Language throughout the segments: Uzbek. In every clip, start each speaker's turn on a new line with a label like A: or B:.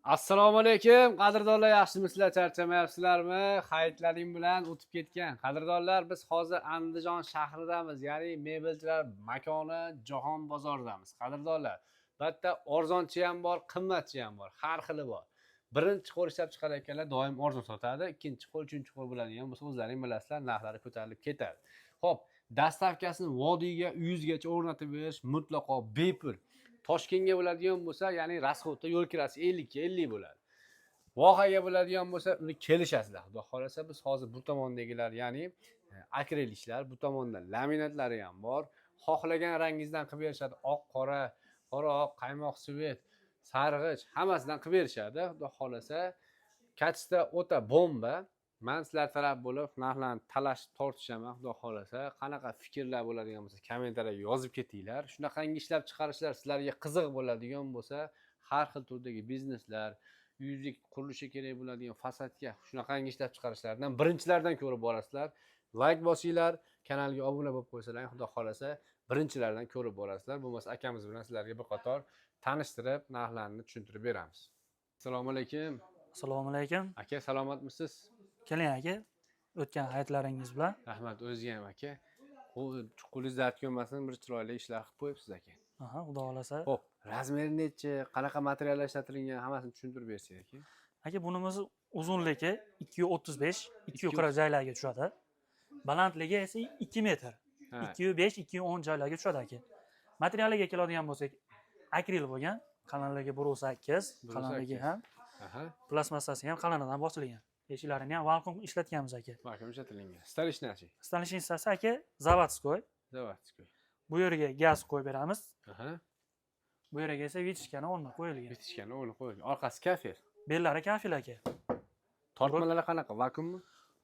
A: Assalomu alaykum, qadrdonlar, yaxshimisizlar, charchamayapsizlarmi? Hayitlaring bilan o'tib ketgan. Qadrdonlar, biz hozir Andijon shahridamiz, ya'ni mebelchilar makoni Jahon bozoridamiz. Qadrdonlar, bitta arzonchi ham bor, qimmatchi ham bor, har xili bor. Birinchi qo'l ishlab chiqarayotganlar doim arzon sotadi, ikkinchi qo'l, uchinchi qo'l bo'ladigan bo'lsa, o'zlaring bilasizlar, narxlari ko'tarilib ketadi. Xo'p, dastavkasini vodiyga, uyingizgacha o'rnatib berish mutlaqo bepul. Toshkentga bo'ladigan bo'lsa, ya'ni rasxodda yo'l kirasi 50 ga 50 bo'ladi. Vohaga bo'ladigan bo'lsa, uni kelishasizlar. Xudo xolasa biz hozir bu tomondagilar, ya'ni akril ishlar, bu tomonda laminatlari ham bor. Xohlagan rangingizdan qilib berishadi. Oq, qora, oq, qaymoq, svet, sarg'ich, hammasidan qilib berishadi. Xudo xolasa, kachda o'ta bomba. Men sizlar taraf bo'lib, narxlarni talashib tortishaman, xudo xolasa. Qanaqa fikrlar bo'ladigan bo'lsa, kommentariyga yozib ketinglar. Shunaqangi ishlab chiqarishlar sizlarga qiziq bo'ladigan bo'lsa, har xil turdagi bizneslar, uylik qurilishi kerak bo'ladigan fasadga shunaqangi ishlab chiqarishlardan birinchilardan ko'rib borasizlar. Like bosinglar, kanalga obuna bo'lib qo'ysalaring, xudo xolasa, birinchilardan ko'rib borasizlar. Bo'lmasa akamiz bilan sizlarga bir qator tanishtirib, narxlarni tushuntirib beramiz. Assalomu alaykum.
B: Assalomu alaykum.
A: Aka, salomatmisiz?
B: Keling aka, o'tgan hayitlaringiz bilan.
A: Rahmat, o'zingizga ham aka. Qo'lingiz dard ko'rmasin, bir chiroyli ishlar qilib qo'yibsiz aka.
B: Aha, xudo xolasa.
A: Xo'p, razmeri necha, qanaqa materiallar ishlatilgan, hammasini tushuntirib bersangiz aka.
B: Aka, bunimiz uzunligi 235, 240 joylarga tushadi. Balandligi esa 2 metr. 205, 210 joylarga tushadi aka. Materialiga keladigan bo'lsak, akril bo'lgan, qalinligi 1.8, qalinligi ham. Plastmassasi ham qalinidan bosilgan. Eshiklarini ham vakuum ishlatganmiz aka.
A: Vakuum ishlatilgan. Stalishnasi.
B: Stalishnasi aka, zavodskoy.
A: Zavodskoy.
B: Bu yerga gaz qo'yib beramiz. Bu yerga esa vitishkani o'rni qo'yilgan.
A: Vitishkani o'rni qo'yilgan. Orqasi kafel.
B: Bellari kafel aka.
A: Tortmalari qanaqa? Vakuummi?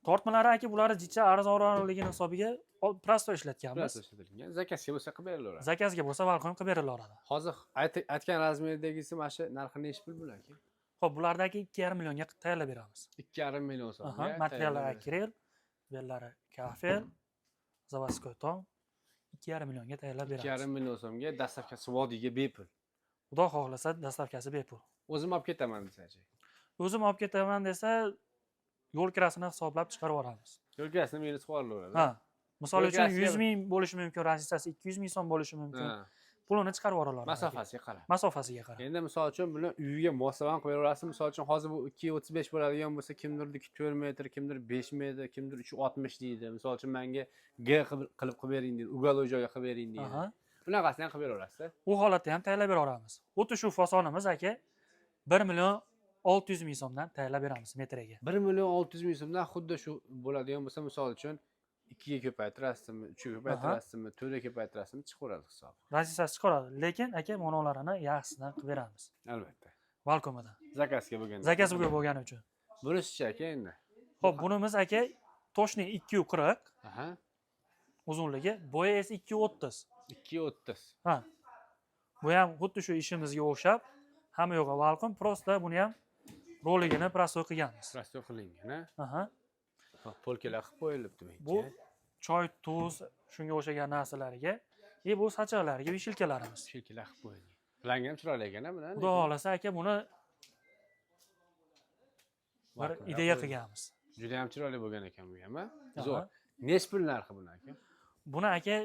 B: Tortmalari aka, bularni jicha arzonligini hisobiga prosto ishlatganmiz.
A: Prosto ishlatilgan. Zakazga bo'lsa qilib berilaveradi.
B: Zakazga bo'lsa vakuum qilib berilaveradi.
A: Hozir aytgan razmerdagisi mana shu narxi nechi pul bo'lar aka?
B: Xo'p, bulardagi 2,5 millionga tayyorlab beramiz.
A: 2,5 million so'mga.
B: Materiallar akril, bellari kafel, zavodskoy tong 2,5 millionga tayyorlab beramiz.
A: 2,5 million so'mga dastavkasi vodiyga bepul.
B: Xudo xohlasa dastavkasi bepul.
A: O'zim olib ketaman desachi.
B: O'zim olib ketaman desa, yo'l kirasini hisoblab chiqarib yuboramiz.
A: Yo'l kirasini minus qilib olaveradi.
B: Ha. Misol uchun 100 ming bo'lishi mumkin, razisasi 200 ming so'm bo'lishi mumkin. Pulini chiqarib yuboradilar.
A: Masofasiga qarab.
B: Masofasiga qarab.
A: Endi misol uchun buni uyiga moslab qo'yaverasiz. Misol uchun hozir bu 235 bo'ladigan bo'lsa, kimdir 4 metr, kimdir 5 metr, kimdir 360 deydi. Misol uchun menga G qilib bering deydi. Ugalov joyga qilib bering deydi. Bunaqasini ham qilib beraverasiz.
B: U holatda ham tayyorlab beraveramiz. Xuddi shu fasonimiz aka 1 million 600 ming so'mdan tayyorlab beramiz metriga.
A: 1 million 600 ming so'mdan xuddi shu bo'ladigan bo'lsa, misol uchun 2 ga ko'paytirasizmi, 3 ga ko'paytirasizmi, 4 ga ko'paytirasizmi, chiqaveradi hisob.
B: Razisasi chiqaradi, lekin aka monolarini yaxshisidan qilib beramiz.
A: Albatta.
B: Vakuumidan.
A: Zakazga bo'lganda.
B: Zakazga bo'lgani uchun.
A: Bunisi aka endi.
B: Xo'p, bunimiz aka toshni 240. Uzunligi, bo'yi esa 230.
A: 230.
B: Ha. Bu ham xuddi shu ishimizga o'xshab, hamma yo'g'i vakuum, prosta buni ham roligini prosto qilganmiz.
A: Prosto qilingan,
B: Aha.
A: Polkalar qilib qo'yilibdi menga.
B: Bu choy, tuz, shunga o'xshagan narsalarga, bu sachiqlarga vishilkalarimiz.
A: Vishilkalar qilib qo'yilgan. Rangi ham chiroyli ekan, buni.
B: Xudo xolasa aka, buni bir ideya qilganmiz.
A: Juda ham chiroyli bo'lgan ekan bu ham, Zo'r. Necha pul narxi buni aka?
B: Buni aka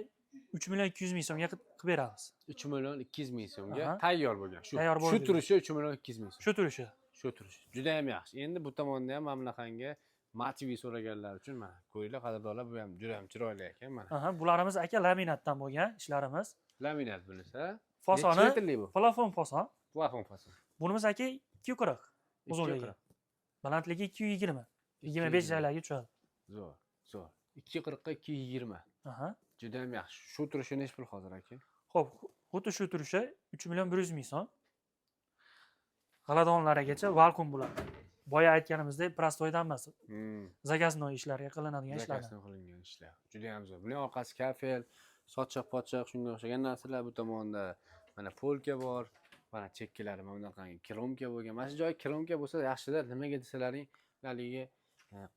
B: 3 million 200 ming so'mga qilib beramiz.
A: 3 million 200 ming so'mga tayyor bo'lgan. Shu turishi 3 million 200 ming so'm.
B: Shu turishi.
A: Shu turishi. Juda ham yaxshi. Endi bu tomonda ham mana bunaqangi motiviy so'raganlar uchun mana ko'ringlar, qadrdonlar, bu ham juda ham chiroyli ekan mana.
B: Bularimiz aka laminatdan bo'lgan ishlarimiz.
A: Laminat bunisi.
B: Fasoni plafon fason.
A: Plafon fason.
B: Bunimiz aka 240 uzunligi. Balandligi 220. 25 joylarga tushadi.
A: Zo'r, zo'r. 240 ga 220. Juda ham yaxshi. Shu turishi necha pul hozir aka?
B: Xo'p, xuddi shu turishi 3 million 100 ming so'm. G'aladonlargacha vakuum bo'ladi. Boya aytganimizdek, prostoydan emas. Zakaznoy ishlarga qilinadigan ishlar.
A: Zakaznoy qilingan ishlar. Juda ham zo'r. Buning orqasi kafel, sochiq-pochiq, shunga o'xshagan narsalar. Bu tomonda mana polka bor. Mana chekkalari mana bunaqangi kromka bo'lgan. Mana shu joy kromka bo'lsa yaxshilar. Nimaga desalaring, haligi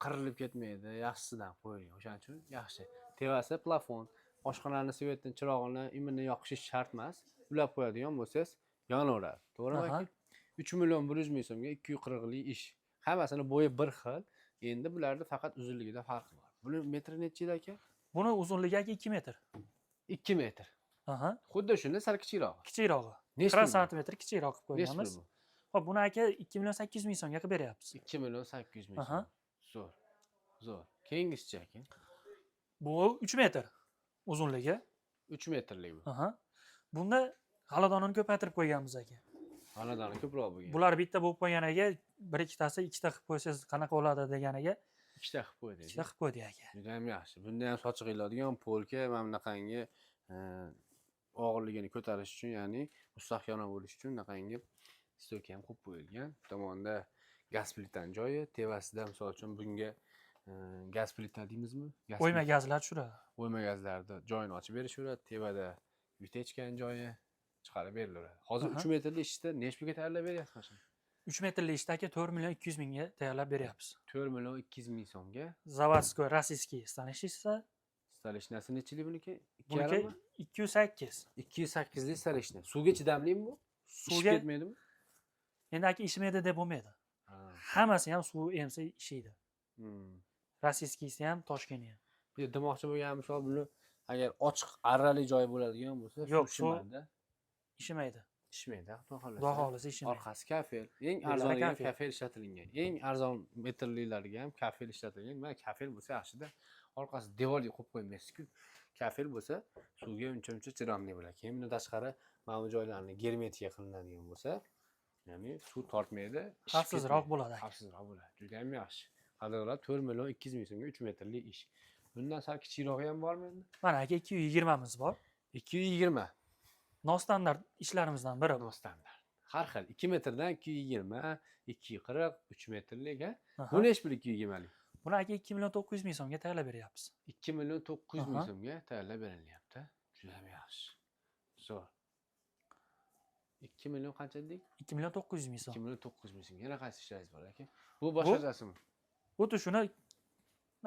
A: qirilib ketmaydi. Yaxshisidan qo'yilgan. O'shaning uchun yaxshi. Tevasi plafon. Oshxonani svetini, chirog'ini, imini yoqishi shart emas. Ulab qo'yadigan bo'lsangiz, yonaveradi. To'g'rimi aka? 3 million 100 ming so'mga 240lik ish. Hammasini bo'yi bir xil. Endi bularda faqat uzunligida farqi bor. Buni metri necha edi aka?
B: Buni uzunligi aka 2 metr.
A: 2 metr.
B: Aha.
A: Xuddi shunda sal kichikroq.
B: Kichikrog'i.
A: Nechi
B: 1
A: pul bu?
B: santimetr kichikroq qilib
A: Nechi pul
B: qo'yganmiz.
A: bu?
B: Hop, buni aka 2 million 800 ming so'mga qilib beryapmiz.
A: 2 million 800 ming
B: Aha.
A: so'm. Zo'r. Zo'r. Keyingisi aka?
B: Bu 3 metr uzunligi.
A: 3 metrlik bu.
B: Aha. Bunda g'aladonini ko'paytirib qo'yganmiz aka.
A: Xonadoni ko'proq bo'lgan.
B: Bular bitta bo'lib qo'yganiga bir ikkitasi ikkita qilib qo'ysangiz qanaqa bo'ladi deganiga
A: ikkita qilib qo'ydi.
B: ikkita qilib qo'ydik aka.
A: Juda ham yaxshi. Bunda ham sochiq iladigan polka mana bunaqangi og'irligini ko'tarish uchun, ya'ni mustahkam bo'lish uchun bunaqangi stoka ham qo'yib qo'yilgan. Bu tomonda gaz plitani joyi, tevasida misol uchun bunga gaz plita deymizmi?
B: O'yma gazlar tushiradi.
A: O'yma gazlarni joyini ochib berishaveradi. Tevada vitechkani joyi chiqarib berilaveradi. Hozir 3 metrli ishda necha pulga tayyorlab beryapsiz mana?
B: 3 metrli ishda aka 4 million 200 mingga tayyorlab beryapmiz.
A: 4 million 200 ming so'mga.
B: Заводской российский stanishisi.
A: Starishnasi nechili buniki?
B: Buniki 208.
A: 208 lik starishna. Suvga chidamlimi bu?
B: Suvga
A: ketmaydimi?
B: endi aka ishmaydi deb bo'lmaydi.
A: Ha.
B: Hammasi ham suv emsa ishlaydi.
A: Hmm.
B: Rossiyskisi ham, Toshkenti ham.
A: Bir demoqchi bo'lgan misol buni agar ochiq arrali joy bo'ladigan bo'lsa,
B: Yo'q,
A: ishmaydi.
B: Ishmaydi.
A: Ishmaydi, xudo xohlasa.
B: Xudo xohlasa ishmaydi.
A: Orqasi kafel. Eng
B: Bular
A: arzoniga
B: kafel.
A: kafel ishlatilgan. Eng arzon metrlilarga ham kafel ishlatilgan. Mana kafel bo'lsa yaxshida. Orqasi devorga qo'yib qo'ymaysiz-ku. Kafel bo'lsa suvga uncha-muncha chidamli bo'ladi. Keyin bundan tashqari mana bu joylarni germetika qilinadigan bo'lsa, ya'ni suv tortmaydi.
B: Xavfsizroq bo'ladi aka.
A: Xavfsizroq bo'ladi. Juda ham yaxshi. Qadrlar 4 million 200 ming so'mga 3 metrli ish. Bundan sal kichikrog'i ham bormi endi?
B: Mana aka 220 miz bor.
A: 220
B: Nostandart ishlarimizdan biri bu.
A: standart. Har xil 2 metrdan 220, 240, 3 metrlik ha.
B: Aha.
A: Bu nechi pul 220 lik?
B: Buni aka 2 million 900 ming so'mga tayyorlab beryapmiz.
A: 2 million 900 ming
B: Aha.
A: so'mga tayyorlab berilyapti. Juda ham yaxshi. Zo'r. 2 million qancha dedik?
B: 2 million 900 ming
A: 2
B: so'm.
A: million 900 ming so'm. Yana qaysi ishlaringiz bor aka? Bu boshqachasimi?
B: Xuddi shuni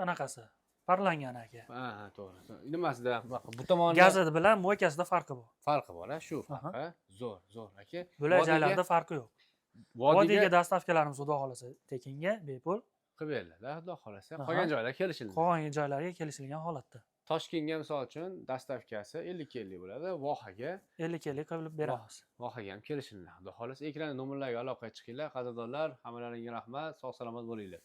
B: anaqasi parlangan aka.
A: Ha, to'g'ri. Nimasida bu tomonda
B: Gazi bilan mo'ykasida farqi bor.
A: farqi bor, ha, shu
B: Aha.
A: farqi. Zo'r, zo'r aka.
B: Bular joylarda farqi yo'q.
A: vodiyga
B: Vodiyga dastavkalarimiz xudo xohlasa tekinga bepul.
A: qilib beriladi, xudo xohlasa.
B: Aha.
A: Qolgan joylar kelishildi.
B: Qolgan joylarga kelishilgan holatda.
A: Toshkentga misol uchun dastavkasi 50 kellik bo'ladi, Vohaga
B: 50 kellik qilib beramiz.
A: Vohaga ham kelishildi. Xudo xohlasa ekran nomerlariga aloqaga chiqinglar, qadrdonlar. Hammalaringga rahmat, sog' salomat bo'linglar.